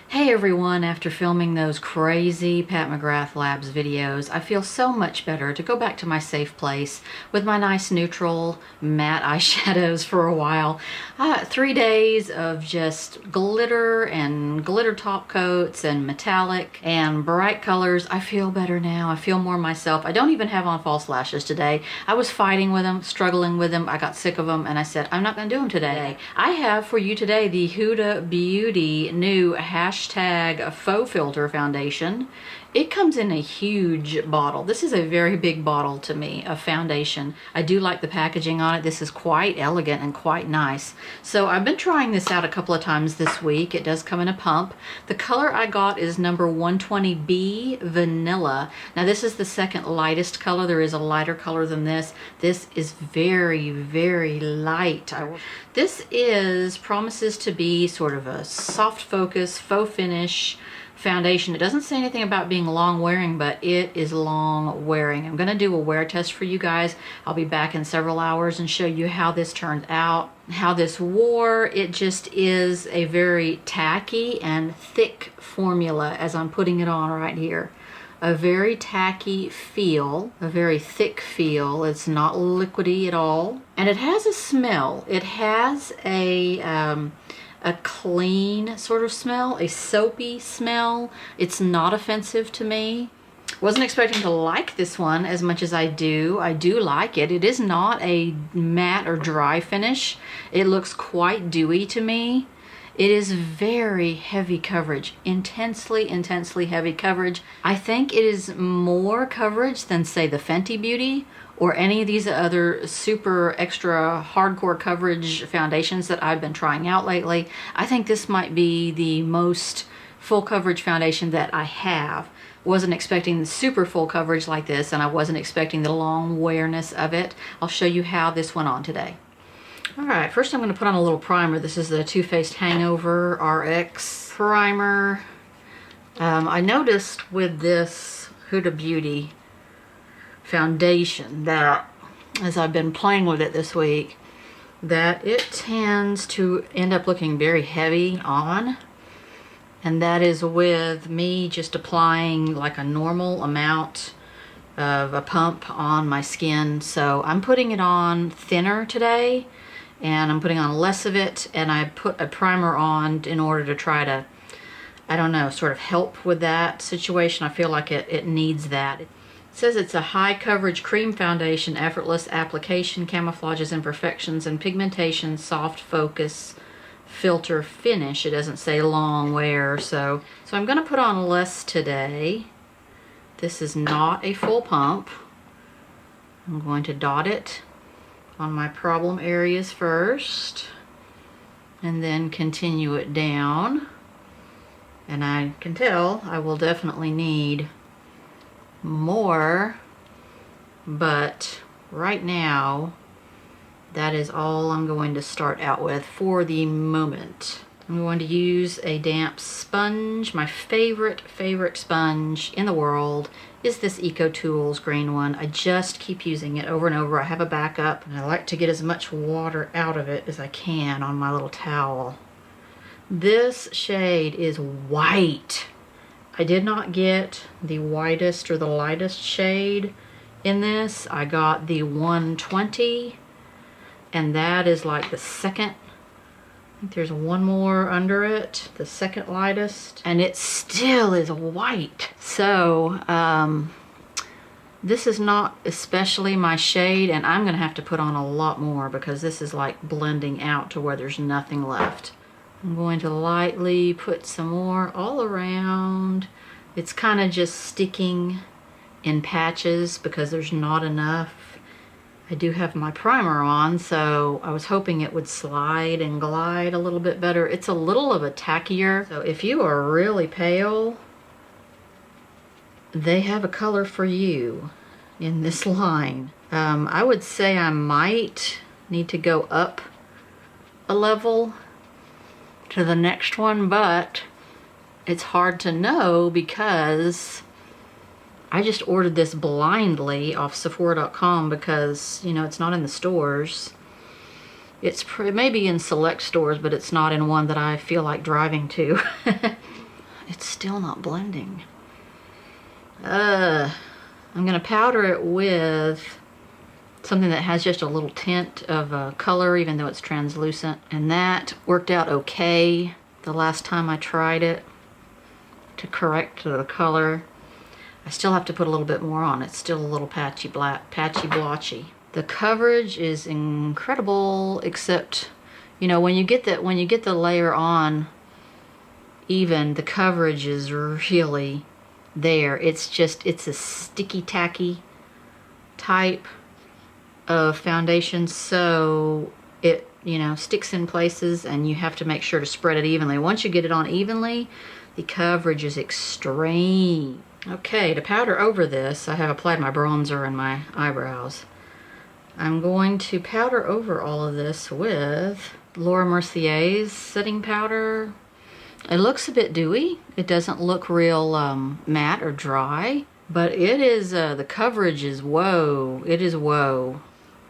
Hey everyone, after filming those crazy Pat McGrath Labs videos, I feel so much better to go back to my safe place with my nice neutral matte eyeshadows for a while. 3 days of just glitter and glitter top coats and metallic and bright colors. I feel better now. I feel more myself. I don't even have on false lashes today. I was fighting with them, struggling with them. I got sick of them and I said, I'm not going to do them today. I have for you today the Huda Beauty new hashtag faux filter foundation. It comes in a huge bottle. This is a very big bottle to me of foundation. I do like the packaging on it. This is quite elegant and quite nice. So I've been trying this out a couple of times this week. It does come in a pump. The color I got is number 120B Vanilla. Now this is the second lightest color. There is a lighter color than this. This is very, very light. This promises to be sort of a soft focus, faux finish foundation. It doesn't say anything about being long wearing, but it is long wearing. I'm going to do a wear test for you guys. I'll be back in several hours and show you how this turned out, how this wore. It just is a very tacky and thick formula as I'm putting it on right here. A very tacky feel, a very thick feel. It's not liquidy at all. And it has a smell. It has a clean sort of smell, a soapy smell. It's not offensive to me. Wasn't expecting to like this one as much as I do. I do like it. It is not a matte or dry finish. It looks quite dewy to me. It is very heavy coverage, intensely heavy coverage. I think it is more coverage than, say, the Fenty Beauty or any of these other super extra hardcore coverage foundations that I've been trying out lately. I think this might be the most full coverage foundation that I have. Wasn't expecting the super full coverage like this, and I wasn't expecting the long wearness of it. I'll show you how this went on today. Alright, first I'm going to put on a little primer. This is the Too Faced Hangover RX primer. I noticed with this Huda Beauty foundation that, as I've been playing with it this week, that it tends to end up looking very heavy on. And that is with me just applying like a normal amount of a pump on my skin. So I'm putting it on thinner today, and I'm putting on less of it, and I put a primer on in order to try to, I don't know, sort of help with that situation. I feel like it needs that. It says it's a high coverage cream foundation, effortless application, camouflages imperfections and pigmentation, soft focus, filter finish. It doesn't say long wear, so I'm going to put on less today. This is not a full pump. I'm going to dot it on my problem areas first and then continue it down. And I can tell I will definitely need more, but right now that is all I'm going to start out with for the moment. I'm going to use a damp sponge. My favorite sponge in the world is this EcoTools green one. I just keep using it over and over. I have a backup, and I like to get as much water out of it as I can on my little towel. This shade is white. I did not get the whitest or the lightest shade in this. I got the 120, and that is like the second. I think there's one more under it, the second lightest, and it still is white. So this is not especially my shade, and I'm gonna have to put on a lot more because this is like blending out to where there's nothing left. I'm going to lightly put some more all around. It's kind of just sticking in patches because there's not enough. I do have my primer on, so I was hoping it would slide and glide a little bit better. It's a little of a tackier, so if you are really pale, they have a color for you in this line. I would say I might need to go up a level to the next one, but it's hard to know because I just ordered this blindly off Sephora.com because, you know, it's not in the stores. It may be in select stores, but it's not in one that I feel like driving to. it's still not blending. I'm gonna powder it with something that has just a little tint of color, even though it's translucent. And that worked out okay the last time I tried it to correct the color. I still have to put a little bit more on. It's still a little patchy blotchy. The coverage is incredible, except, you know, when you get the layer on even, the coverage is really there. It's a sticky tacky type of foundation, so it, you know, sticks in places, and you have to make sure to spread it evenly. Once you get it on evenly, the coverage is extreme. Okay, to powder over this, I have applied my bronzer and my eyebrows. I'm going to powder over all of this with Laura Mercier's setting powder. It looks a bit dewy. It doesn't look real matte or dry, but it is, the coverage is whoa. It is whoa.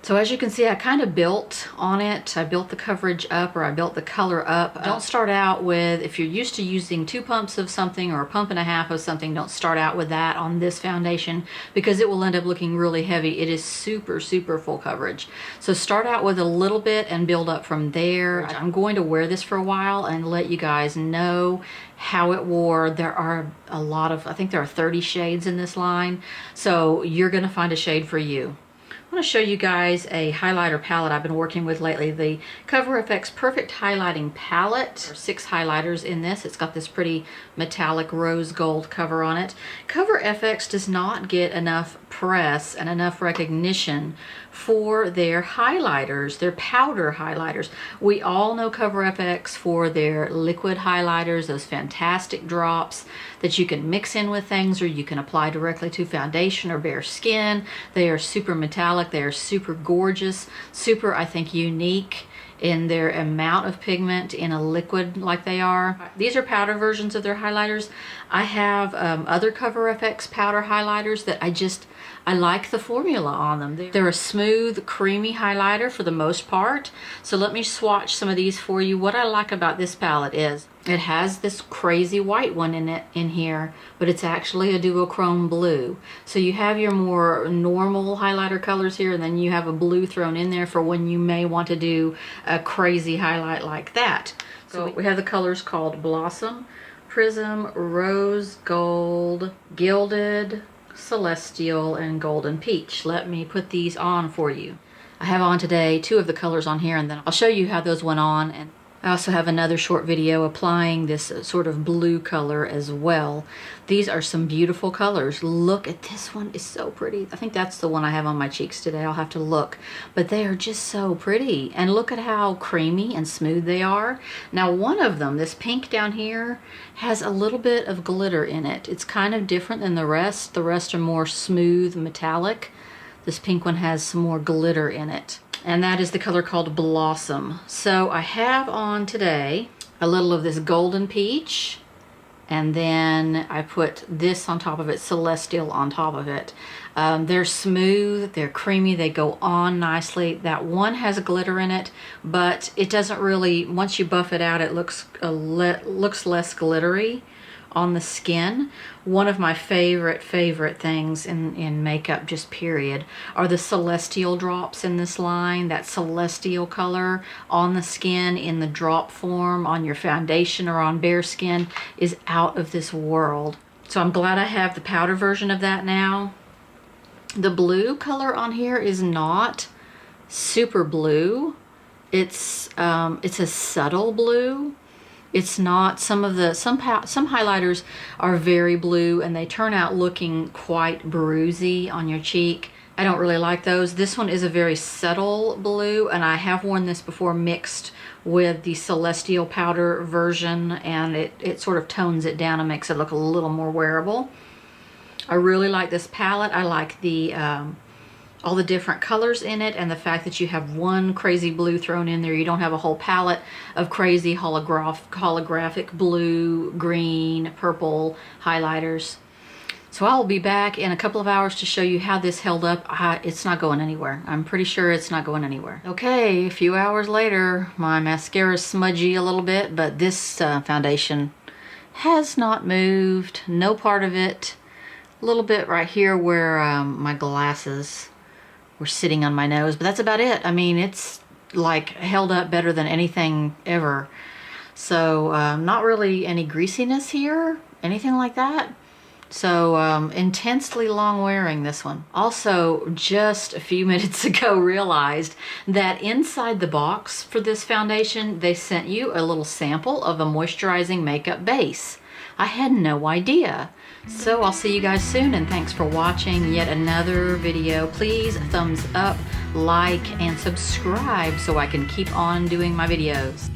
So as you can see, I kind of built on it. I built the coverage up, or I built the color up. Don't start out with, if you're used to using 2 pumps of something or a pump and a half of something, don't start out with that on this foundation, because it will end up looking really heavy. It is super, super full coverage. So start out with a little bit and build up from there. I'm going to wear this for a while and let you guys know how it wore. There are a lot of, I think there are 30 shades in this line. So you're gonna find a shade for you. I want to show you guys a highlighter palette I've been working with lately. The Cover FX Perfect Highlighting Palette. There are 6 highlighters in this. It's got this pretty metallic rose gold cover on it. Cover FX does not get enough press and enough recognition for their highlighters, their powder highlighters. We all know Cover FX for their liquid highlighters, those fantastic drops that you can mix in with things, or you can apply directly to foundation or bare skin. They are super metallic, they are super gorgeous, super, I think, unique in their amount of pigment in a liquid like they are. These are powder versions of their highlighters. I have other Cover FX powder highlighters that I like the formula on them. They're a smooth, creamy highlighter for the most part. So let me swatch some of these for you. What I like about this palette is it has this crazy white one in here, but it's actually a duochrome blue. So you have your more normal highlighter colors here, and then you have a blue thrown in there for when you may want to do a crazy highlight like that. So we have the colors called Blossom, Prism, Rose Gold, Gilded, Celestial, and Golden Peach. Let me put these on for you. I have on today 2 of the colors on here, and then I'll show you how those went on. And I also have another short video applying this sort of blue color as well. These are some beautiful colors. Look at this one, is so pretty. I think that's the one I have on my cheeks today. I'll have to look, but they are just so pretty. And look at how creamy and smooth they are. Now one of them, this pink down here, has a little bit of glitter in it. It's kind of different than the rest. The rest are more smooth metallic. This pink one has some more glitter in it. And that is the color called Blossom. So I have on today a little of this Golden Peach, and then I put this on top of it, Celestial on top of it. They're smooth, they're creamy, they go on nicely. That one has glitter in it, but it doesn't really, once you buff it out, it looks less glittery on the skin. One of my favorite things in makeup, just period, are the Celestial drops in this line. That Celestial color on the skin in the drop form on your foundation or on bare skin is out of this world. So I'm glad I have the powder version of that now. The blue color on here is not super blue. It's a subtle blue. It's not, some highlighters are very blue and they turn out looking quite bruisey on your cheek. I don't really like those. This one is a very subtle blue, and I have worn this before mixed with the Celestial powder version, and it sort of tones it down and makes it look a little more wearable. I really like this palette. I like the all the different colors in it, and the fact that you have one crazy blue thrown in there. You don't have a whole palette of crazy holographic blue, green, purple highlighters. So I'll be back in a couple of hours to show you how this held up. It's not going anywhere. I'm pretty sure it's not going anywhere. Okay, a few hours later, my mascara is smudgy a little bit, but this foundation has not moved, no part of it. A little bit right here where my glasses were sitting on my nose, but that's about it. I mean, it's like held up better than anything ever. So not really any greasiness here, anything like that. So intensely long wearing, this one. Also, just a few minutes ago realized that inside the box for this foundation, they sent you a little sample of a moisturizing makeup base. I had no idea. So I'll see you guys soon, and thanks for watching yet another video. Please thumbs up, like, and subscribe so I can keep on doing my videos.